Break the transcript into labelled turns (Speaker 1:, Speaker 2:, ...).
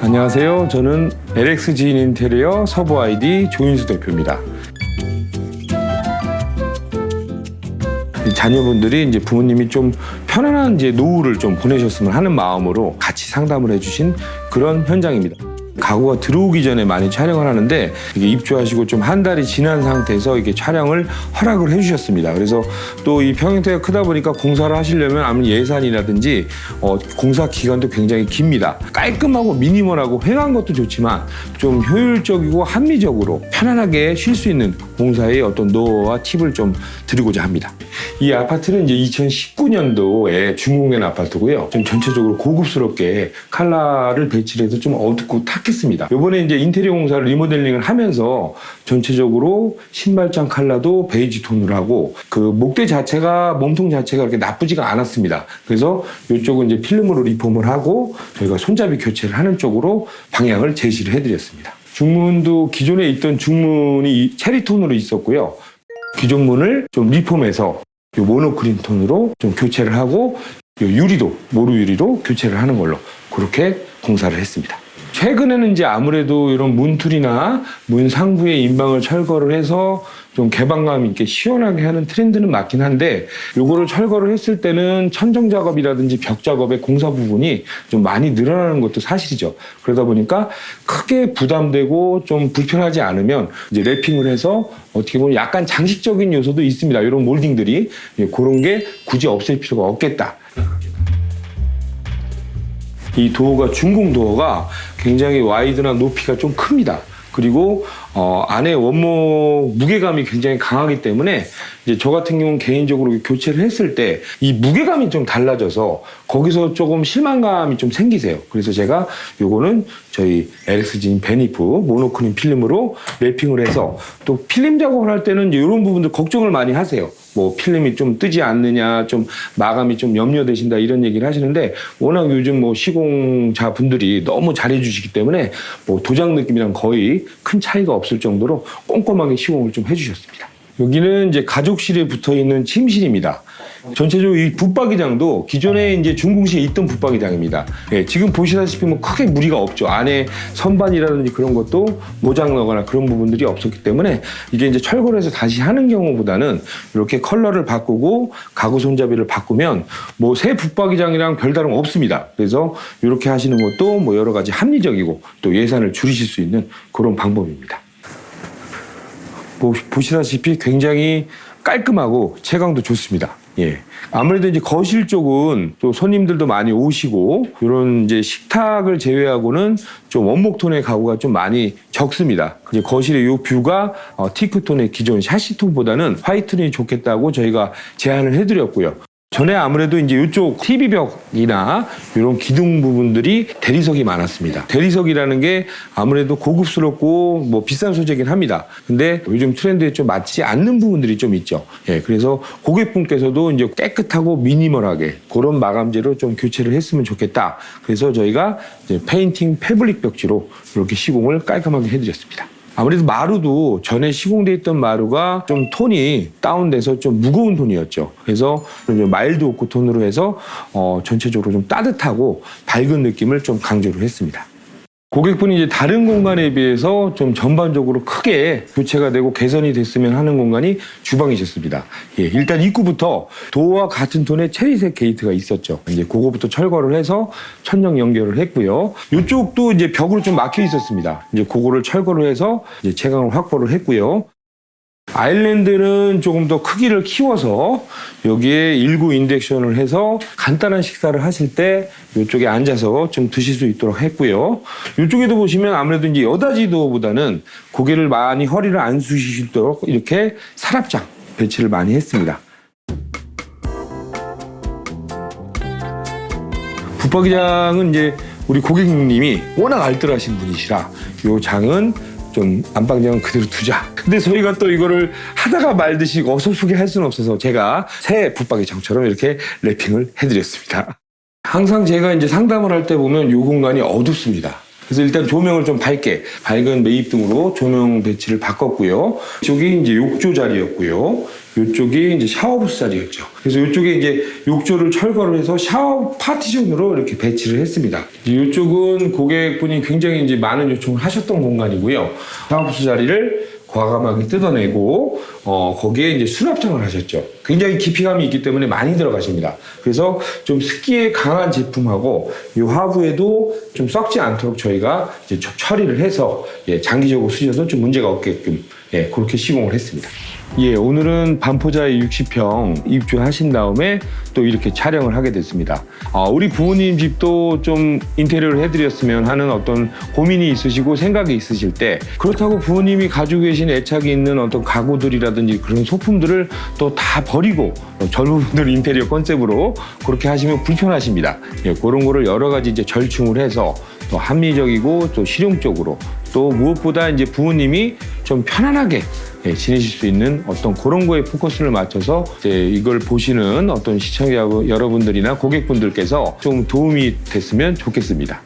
Speaker 1: 안녕하세요. 저는 LX 지인 인테리어 서부 아이디 조인수 대표입니다. 자녀분들이 이제 부모님이 좀 편안한 이제 노후를 좀 보내셨으면 하는 마음으로 같이 상담을 해주신 그런 현장입니다. 가구가 들어오기 전에 많이 촬영을 하는데 이게 입주하시고 좀 한 달이 지난 상태에서 이게 촬영을 허락을 해주셨습니다. 그래서 또 이 평형태가 크다 보니까 공사를 하시려면 아무리 예산이라든지 공사 기간도 굉장히 깁니다. 깔끔하고 미니멀하고 휑한 것도 좋지만 좀 효율적이고 합리적으로 편안하게 쉴 수 있는 공사의 어떤 노하우와 팁을 좀 드리고자 합니다. 이 아파트는 이제 2019년도에 준공된 아파트고요. 좀 전체적으로 고급스럽게 컬러를 배치를 해서 좀 어둡고 탁했습니다. 이번에 이제 인테리어 공사를 리모델링을 하면서 전체적으로 신발장 컬러도 베이지 톤으로 하고 그 목대 자체가 몸통 자체가 그렇게 나쁘지가 않았습니다. 그래서 이쪽은 이제 필름으로 리폼을 하고 저희가 손잡이 교체를 하는 쪽으로 방향을 제시를 해드렸습니다. 중문도 기존에 있던 중문이 체리톤으로 있었고요. 기존 문을 좀 리폼해서 이 모노크림 톤으로 좀 교체를 하고 이 유리도 모루 유리로 교체를 하는 걸로 그렇게 공사를 했습니다. 최근에는 이제 아무래도 이런 문틀이나 문 상부에 인방을 철거를 해서 좀 개방감 있게 시원하게 하는 트렌드는 맞긴 한데 요거를 철거를 했을 때는 천정 작업이라든지 벽 작업의 공사 부분이 좀 많이 늘어나는 것도 사실이죠. 그러다 보니까 크게 부담되고 좀 불편하지 않으면 이제 랩핑을 해서 어떻게 보면 약간 장식적인 요소도 있습니다. 이런 몰딩들이 그런 게 굳이 없앨 필요가 없겠다. 이 도어가 중공 도어가 굉장히 와이드나 높이가 좀 큽니다. 그리고 안에 원목 무게감이 굉장히 강하기 때문에 이제 저 같은 경우는 개인적으로 교체를 했을 때 이 무게감이 좀 달라져서 거기서 조금 실망감이 좀 생기세요. 그래서 제가 요거는 저희 LX진 베니프 모노크림 필름으로 랩핑을 해서 또 필름 작업을 할 때는 이제 이런 부분들 걱정을 많이 하세요. 뭐 필름이 좀 뜨지 않느냐, 좀 마감이 좀 염려되신다 이런 얘기를 하시는데 워낙 요즘 뭐 시공자 분들이 너무 잘해주시기 때문에 뭐 도장 느낌이랑 거의 큰 차이가 없을 정도로 꼼꼼하게 시공을 좀 해주셨습니다. 여기는 이제 가족실에 붙어 있는 침실입니다. 전체적으로 이 붙박이장도 기존에 이제 준공시에 있던 붙박이장입니다. 예, 지금 보시다시피 뭐 크게 무리가 없죠. 안에 선반이라든지 그런 것도 모장 나거나 그런 부분들이 없었기 때문에 이게 이제 철거를 해서 다시 하는 경우보다는 이렇게 컬러를 바꾸고 가구 손잡이를 바꾸면 뭐 새 붙박이장이랑 별다름 없습니다. 그래서 이렇게 하시는 것도 뭐 여러 가지 합리적이고 또 예산을 줄이실 수 있는 그런 방법입니다. 보시다시피 굉장히 깔끔하고 채광도 좋습니다. 예. 아무래도 이제 거실 쪽은 또 손님들도 많이 오시고 이런 이제 식탁을 제외하고는 좀 원목톤의 가구가 좀 많이 적습니다. 이제 거실의 이 뷰가 티크톤의 기존 샤시톤보다는 화이트톤이 좋겠다고 저희가 제안을 해드렸고요. 전에 아무래도 이제 이쪽 TV벽이나 이런 기둥 부분들이 대리석이 많았습니다. 대리석이라는 게 아무래도 고급스럽고 뭐 비싼 소재긴 합니다. 근데 요즘 트렌드에 좀 맞지 않는 부분들이 좀 있죠. 예, 그래서 고객분께서도 이제 깨끗하고 미니멀하게 그런 마감재로 좀 교체를 했으면 좋겠다. 그래서 저희가 이제 페인팅 패브릭 벽지로 이렇게 시공을 깔끔하게 해드렸습니다. 아무래도 마루도 전에 시공돼 있던 마루가 좀 톤이 다운돼서 좀 무거운 톤이었죠. 그래서 마일드 오크 톤으로 해서 전체적으로 좀 따뜻하고 밝은 느낌을 좀 강조를 했습니다. 고객분이 이제 다른 공간에 비해서 좀 전반적으로 크게 교체가 되고 개선이 됐으면 하는 공간이 주방이셨습니다. 예, 일단 입구부터 도어와 같은 톤의 체리색 게이트가 있었죠. 이제 그거부터 철거를 해서 천정 연결을 했고요. 이쪽도 이제 벽으로 좀 막혀 있었습니다. 이제 그거를 철거를 해서 이제 채광을 확보를 했고요. 아일랜드는 조금 더 크기를 키워서 여기에 19 인덱션을 해서 간단한 식사를 하실 때 이쪽에 앉아서 좀 드실 수 있도록 했고요. 이쪽에도 보시면 아무래도 이제 여닫이 도어보다는 고개를 많이 허리를 안 쑤시도록 이렇게 서랍장 배치를 많이 했습니다. 붙박이장은 이제 우리 고객님이 워낙 알뜰하신 분이시라 이 장은 좀 안방장은 그대로 두자. 근데 저희가 또 이거를 하다가 말듯이 어설프게 할 수는 없어서 제가 새 붙박이장처럼 이렇게 랩핑을 해드렸습니다. 항상 제가 이제 상담을 할 때 보면 이 공간이 어둡습니다. 그래서 일단 조명을 좀 밝게, 밝은 매입등으로 조명 배치를 바꿨고요. 이쪽이 이제 욕조 자리였고요. 이쪽이 이제 샤워부스 자리였죠. 그래서 이쪽에 이제 욕조를 철거를 해서 샤워 파티션으로 이렇게 배치를 했습니다. 이쪽은 고객분이 굉장히 이제 많은 요청을 하셨던 공간이고요. 샤워부스 자리를 과감하게 뜯어내고 거기에 이제 수납장을 하셨죠. 굉장히 깊이감이 있기 때문에 많이 들어가십니다. 그래서 좀 습기에 강한 제품하고 이 하부에도 좀 썩지 않도록 저희가 이제 처리를 해서 장기적으로 쓰셔도 좀 문제가 없게끔 그렇게 시공을 했습니다. 오늘은 반포자의 60평 입주하신 다음에 또 이렇게 촬영을 하게 됐습니다. 우리 부모님 집도 좀 인테리어를 해드렸으면 하는 어떤 고민이 있으시고 생각이 있으실 때, 그렇다고 부모님이 가지고 계신 애착이 있는 어떤 가구들이라든지 그런 소품들을 또 다 버리고 젊은 분들 인테리어 컨셉으로 그렇게 하시면 불편하십니다. 그런 거를 여러 가지 이제 절충을 해서 또 합리적이고 또 실용적으로, 또 무엇보다 이제 부모님이 좀 편안하게 지내실 수 있는 어떤 그런 거에 포커스를 맞춰서 이제 이걸 보시는 어떤 시청자 여러분들이나 고객분들께서 좀 도움이 됐으면 좋겠습니다.